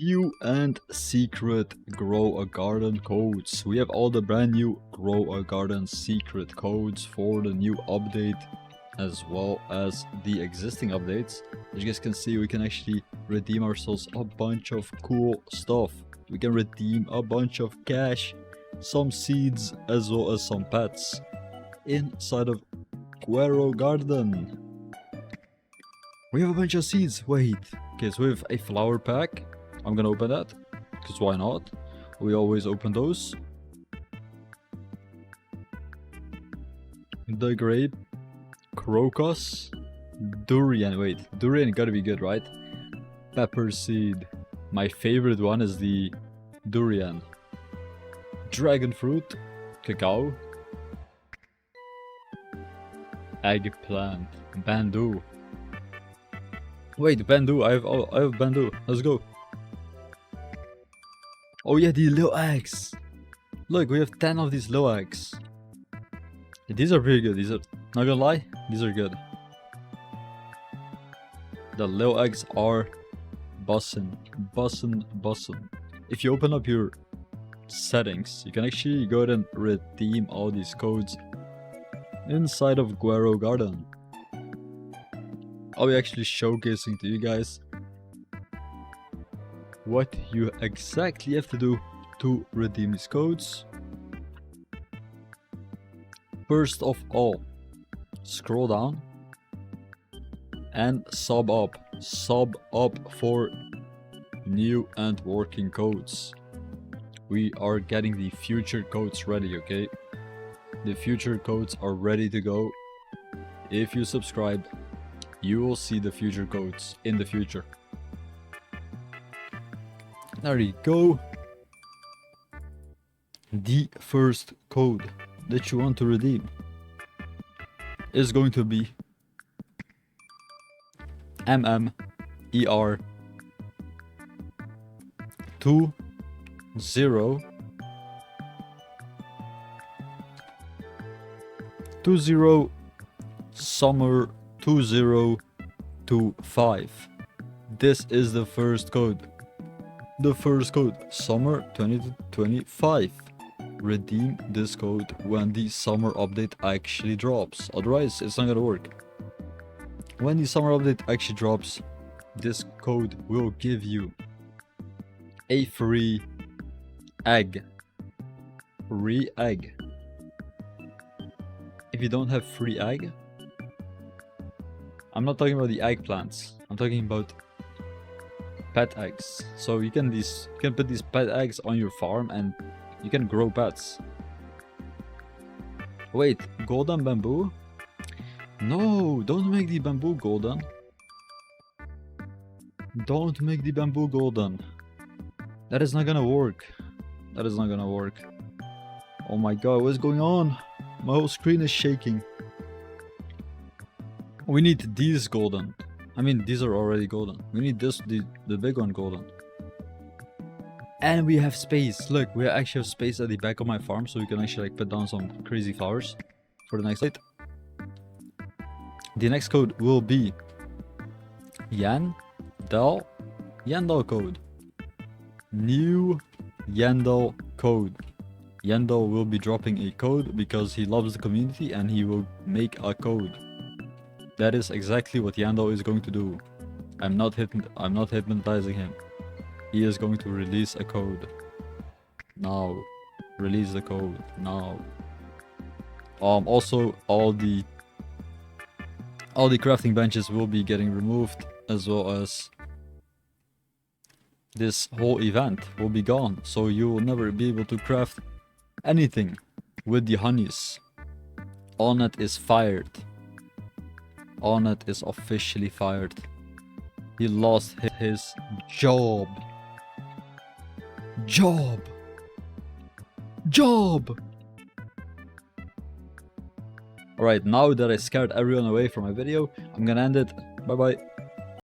New and secret grow a garden codes. We have all the brand new grow a garden secret codes for the new update as well as the existing updates. As you guys can see, we can actually redeem ourselves a bunch of cool stuff. We can redeem a bunch of cash, some seeds as well as some pets inside of Guero Garden. We have a bunch of seeds. Wait, okay, so we have a flower pack. I'm gonna open that, because why not? We always open those. The grape, crocus, durian. Wait, durian gotta be good, right? Pepper seed. My favorite one is the durian. Dragon fruit, cacao, eggplant, bamboo. Wait, bamboo. I have bamboo. Let's go. Oh yeah, the little eggs. Look, we have 10 of these little eggs. These are pretty good. These are, not gonna lie, these are good. The little eggs are bussin'. If you open up your settings, you can actually go ahead and redeem all these codes inside of Guero Garden. I'll be actually showcasing to you guys what you exactly have to do to redeem these codes. First of all, scroll down and sub up for new and working codes. We are getting the future codes ready, okay? The future codes are ready to go. If you subscribe, you will see the future codes in the future. There you go. The first code that you want to redeem is going to be MMER 20 summer 2025. This is the first code. The first code, summer 2025. Redeem this code when the summer update actually drops. Otherwise, it's not gonna work. When the summer update actually drops, this code will give you a free egg. Free egg. If you don't have free egg, I'm not talking about the eggplants. I'm talking about pet eggs. So you can put these pet eggs on your farm and you can grow pets. Wait, golden bamboo? No, don't make the bamboo golden. Don't make the bamboo golden. That is not gonna work. That is not gonna work. Oh my god, what is going on? My whole screen is shaking. We need these golden. I mean, these are already golden. We need this, the big one golden. And we have space. Look, we actually have space at the back of my farm, so we can actually like put down some crazy flowers for the next date. The next code will be Yandel code. New Yandel code. Yandel will be dropping a code because he loves the community and he will make a code. That is exactly what Yandel is going to do. I'm not hypnotizing him. He is going to release a code. Now. Release the code. Now. Also, all the crafting benches will be getting removed, as well as this whole event will be gone. So you will never be able to craft anything with the honeys. Allnet is fired. Allnet is officially fired. He lost his job. Alright, now that I scared everyone away from my video, I'm gonna end it. Bye bye.